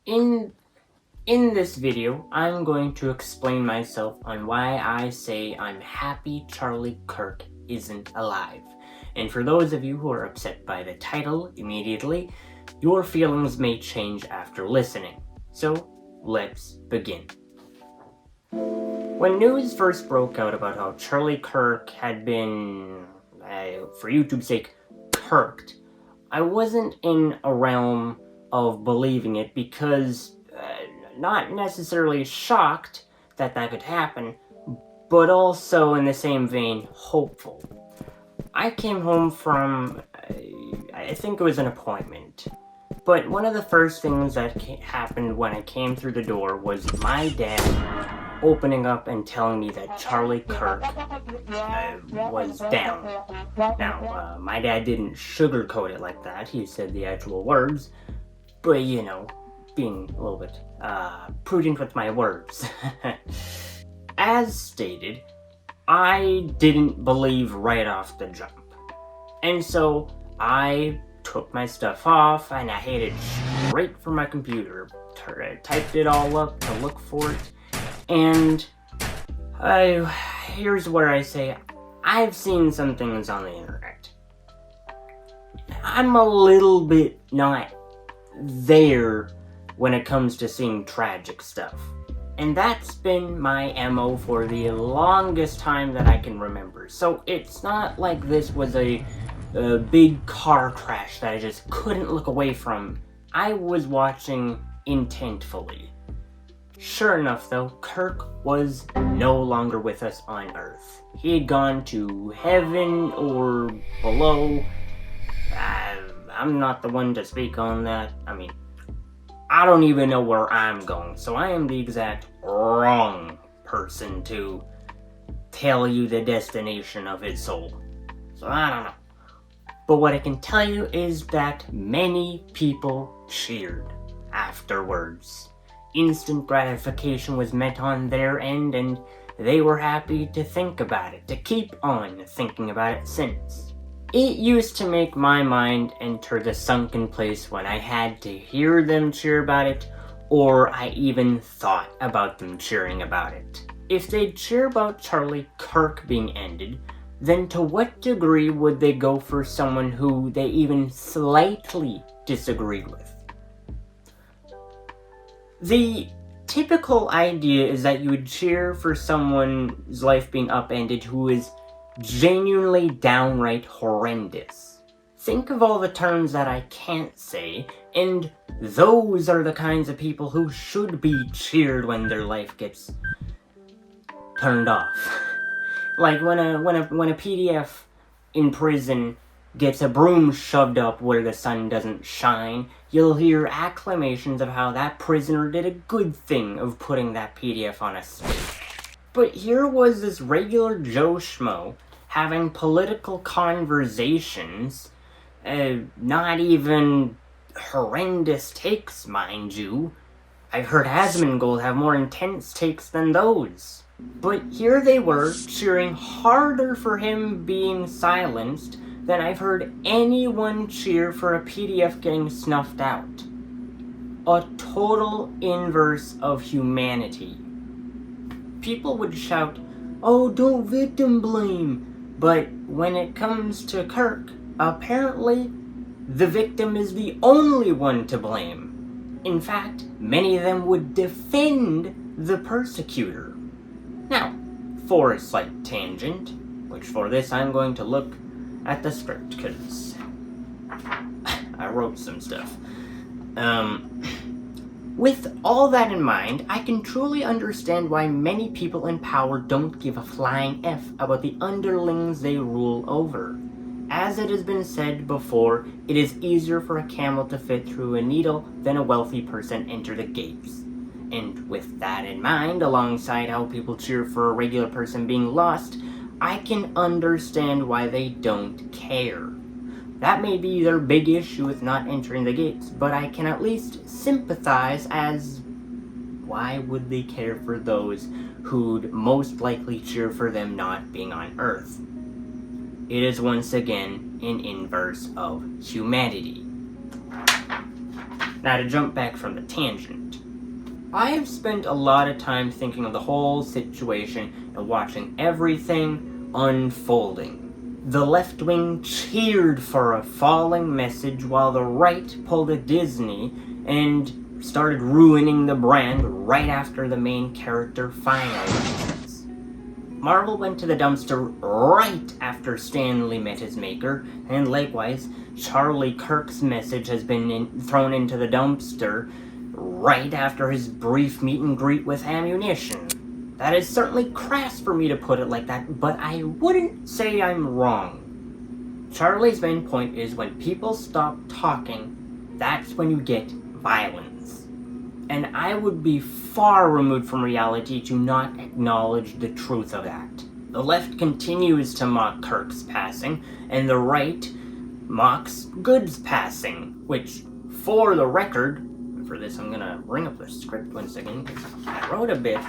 In this video, I'm going to explain myself on why I say I'm happy Charlie Kirk isn't alive. And for those of you who are upset by the title immediately, your feelings may change after listening. So, let's begin. When news first broke out about how Charlie Kirk had been, for YouTube's sake, kirked, I wasn't in a realm of believing it because not necessarily shocked that could happen, but also in the same vein, hopeful. I came home from, I think it was an appointment, but one of the first things that happened when I came through the door was my dad opening up and telling me that Charlie Kirk was down. Now, my dad didn't sugarcoat it like that. He said the actual words, but being a little bit prudent with my words. As stated, I didn't believe right off the jump. And so I took my stuff off and I headed straight for my computer. Typed it all up to look for it. And here's where I say I've seen some things on the internet. I'm a little bit not there when it comes to seeing tragic stuff. And that's been my MO for the longest time that I can remember. So it's not like this was a big car crash that I just couldn't look away from. I was watching intentfully. Sure enough though, Kirk was no longer with us on Earth. He had gone to heaven or below. I'm not the one to speak on that. I don't even know where I'm going, so I am the exact wrong person to tell you the destination of his soul. So I don't know. But what I can tell you is that many people cheered afterwards. Instant gratification was met on their end, and they were happy to think about it, to keep on thinking about it since. It used to make my mind enter the sunken place when I had to hear them cheer about it, or I even thought about them cheering about it. If they'd cheer about Charlie Kirk being ended, then to what degree would they go for someone who they even slightly disagreed with? The typical idea is that you would cheer for someone's life being upended who is genuinely downright horrendous. Think of all the terms that I can't say, and those are the kinds of people who should be cheered when their life gets turned off. Like when a PDF in prison gets a broom shoved up where the sun doesn't shine, you'll hear acclamations of how that prisoner did a good thing of putting that PDF on a stake. But here was this regular Joe Schmo having political conversations, not even horrendous takes, mind you. I've heard Asmongold have more intense takes than those. But here they were, cheering harder for him being silenced than I've heard anyone cheer for a PDF getting snuffed out. A total inverse of humanity. People would shout, "Oh, don't victim blame," but when it comes to Kirk, apparently the victim is the only one to blame. In fact, many of them would defend the persecutor. Now, for a slight tangent, which for this I'm going to look at the script, because I wrote some stuff. With all that in mind, I can truly understand why many people in power don't give a flying F about the underlings they rule over. As it has been said before, it is easier for a camel to fit through a needle than a wealthy person enter the gates. And with that in mind, alongside how people cheer for a regular person being lost, I can understand why they don't care. That may be their big issue with not entering the gates, but I can at least sympathize, as why would they care for those who'd most likely cheer for them not being on Earth? It is once again an inverse of humanity. Now to jump back from the tangent. I have spent a lot of time thinking of the whole situation and watching everything unfolding. The left wing cheered for a falling message while the right pulled a Disney and started ruining the brand right after the main character finalizes. Marvel went to the dumpster right after Stan Lee met his maker, and likewise, Charlie Kirk's message has been thrown into the dumpster right after his brief meet and greet with Ammunition. That is certainly crass for me to put it like that, but I wouldn't say I'm wrong. Charlie's main point is when people stop talking, that's when you get violence. And I would be far removed from reality to not acknowledge the truth of that. The left continues to mock Kirk's passing, and the right mocks Good's passing, which, for the record, for this I'm gonna bring up the script 1 second, because I wrote a bit.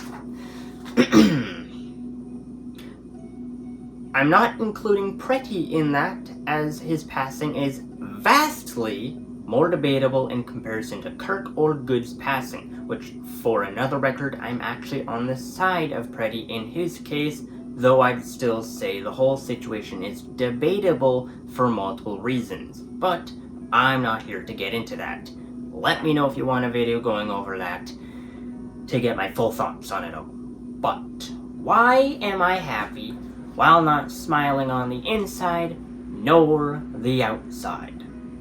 I'm not including Pretty in that, as his passing is vastly more debatable in comparison to Kirk or Good's passing, which, for another record, I'm actually on the side of Pretty in his case, though I'd still say the whole situation is debatable for multiple reasons. But I'm not here to get into that. Let me know if you want a video going over that to get my full thoughts on it all. But why am I happy while not smiling on the inside nor the outside?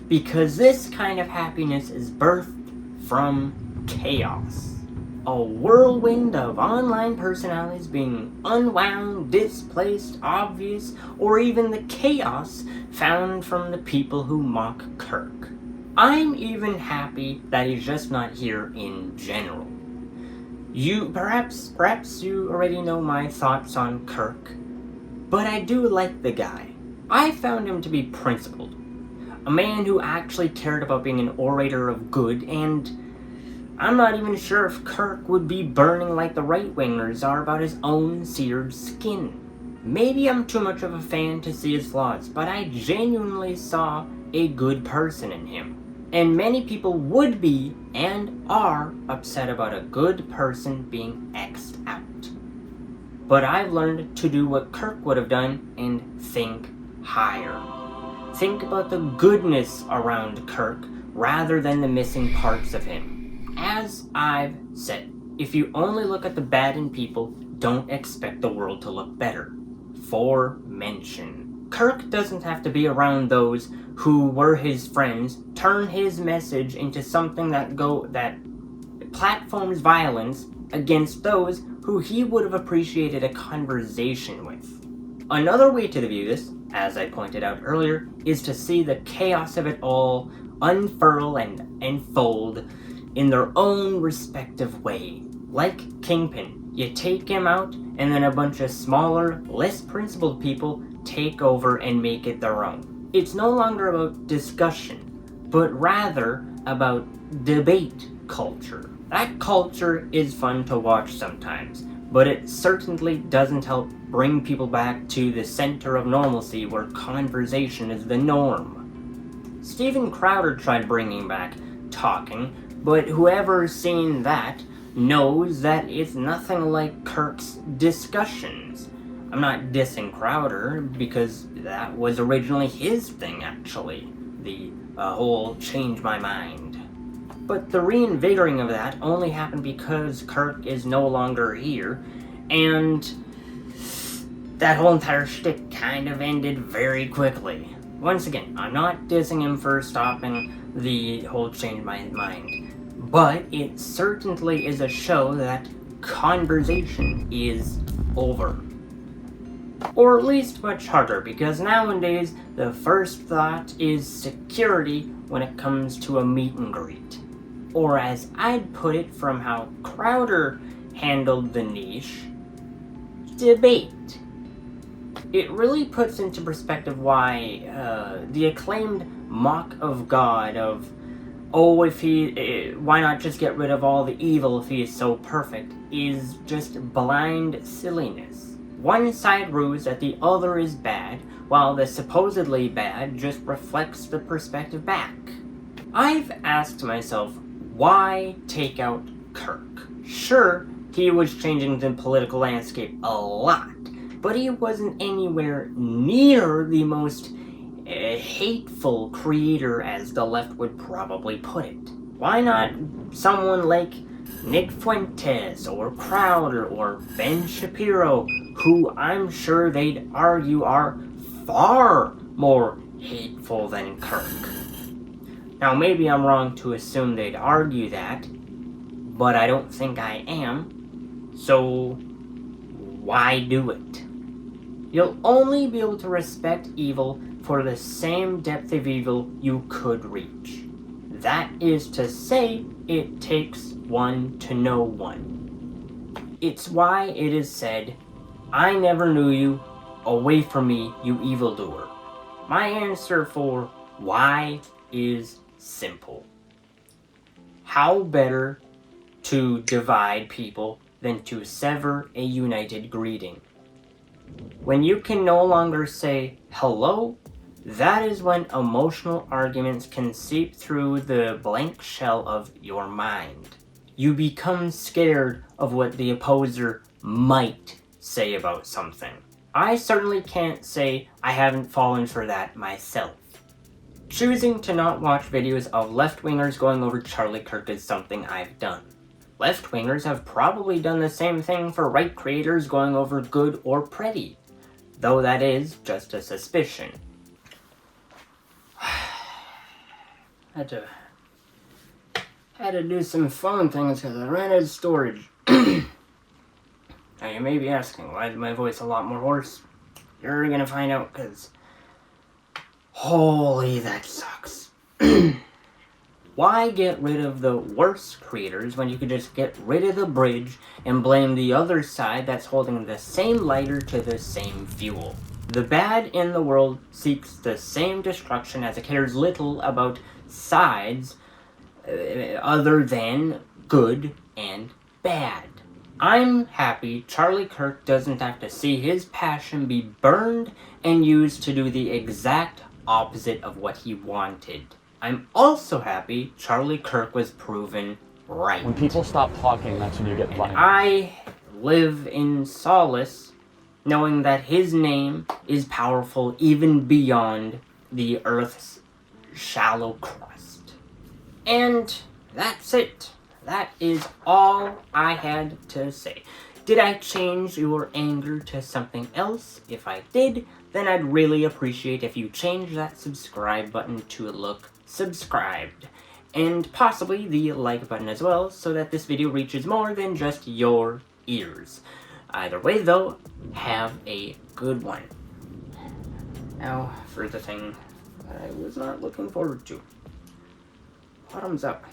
Because this kind of happiness is birthed from chaos. A whirlwind of online personalities being unwound, displaced, obvious, or even the chaos found from the people who mock Kirk. I'm even happy that he's just not here in general. Perhaps you already know my thoughts on Kirk, but I do like the guy. I found him to be principled, a man who actually cared about being an orator of good, and I'm not even sure if Kirk would be burning like the right-wingers are about his own seared skin. Maybe I'm too much of a fan to see his flaws, but I genuinely saw a good person in him. And many people would be, and are, upset about a good person being X'd out. But I've learned to do what Kirk would have done and think higher. Think about the goodness around Kirk rather than the missing parts of him. As I've said, if you only look at the bad in people, don't expect the world to look better. For mention. Kirk doesn't have to be around those who were his friends, turn his message into something that platforms violence against those who he would have appreciated a conversation with. Another way to view this, as I pointed out earlier, is to see the chaos of it all unfurl and unfold in their own respective way. Like Kingpin, you take him out, and then a bunch of smaller, less principled people take over and make it their own. It's no longer about discussion, but rather about debate culture. That culture is fun to watch sometimes, but it certainly doesn't help bring people back to the center of normalcy where conversation is the norm. Steven Crowder tried bringing back talking, but whoever's seen that knows that it's nothing like Kirk's discussions. I'm not dissing Crowder, because that was originally his thing, actually. The whole change my mind. But the reinvigorating of that only happened because Kirk is no longer here, and that whole entire shtick kind of ended very quickly. Once again, I'm not dissing him for stopping the whole change my mind, but it certainly is a show that conversation is over. Or at least much harder, because nowadays the first thought is security when it comes to a meet and greet. Or as I'd put it from how Crowder handled the niche, debate. It really puts into perspective why the acclaimed mock of God of, why not just get rid of all the evil if he is so perfect, is just blind silliness. One side rues that the other is bad, while the supposedly bad just reflects the perspective back. I've asked myself Why take out Kirk? Sure, he was changing the political landscape a lot, but he wasn't anywhere near the most hateful creator, as the left would probably put it. Why not someone like Nick Fuentes or Crowder or Ben Shapiro, who I'm sure they'd argue are far more hateful than Kirk? Now, maybe I'm wrong to assume they'd argue that, but I don't think I am, so why do it? You'll only be able to respect evil for the same depth of evil you could reach. That is to say, it takes one to know one. It's why it is said, "I never knew you, away from me, you evildoer." My answer for why is simple. How better to divide people than to sever a united greeting? When you can no longer say hello, that is when emotional arguments can seep through the blank shell of your mind. You become scared of what the opposer might say about something. I certainly can't say I haven't fallen for that myself. Choosing to not watch videos of left-wingers going over Charlie Kirk is something I've done. Left-wingers have probably done the same thing for right creators going over Good or Pretty, though that is just a suspicion. Had to do some phone things because I ran out of storage. Now you may be asking, why is my voice a lot more hoarse? You're gonna find out, because holy, that sucks. Why get rid of the worst creators when you could just get rid of the bridge and blame the other side that's holding the same lighter to the same fuel? The bad in the world seeks the same destruction as it cares little about sides other than good and bad. I'm happy Charlie Kirk doesn't have to see his passion be burned and used to do the exact opposite of what he wanted. I'm also happy Charlie Kirk was proven right. When people stop talking, that's when you get blamed. I live in solace knowing that his name is powerful even beyond the Earth's shallow crust. And that's it. That is all I had to say. Did I change your anger to something else? If I did, then I'd really appreciate if you change that subscribe button to look subscribed. And possibly the like button as well, so that this video reaches more than just your ears. Either way though, have a good one. Now for the thing I was not looking forward to. Bottoms up.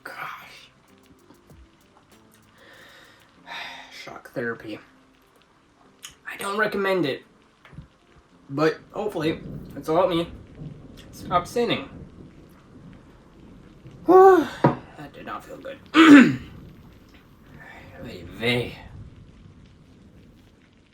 Gosh. Shock therapy. I don't recommend it. But hopefully it'll help me stop sinning. That did not feel good. Vey.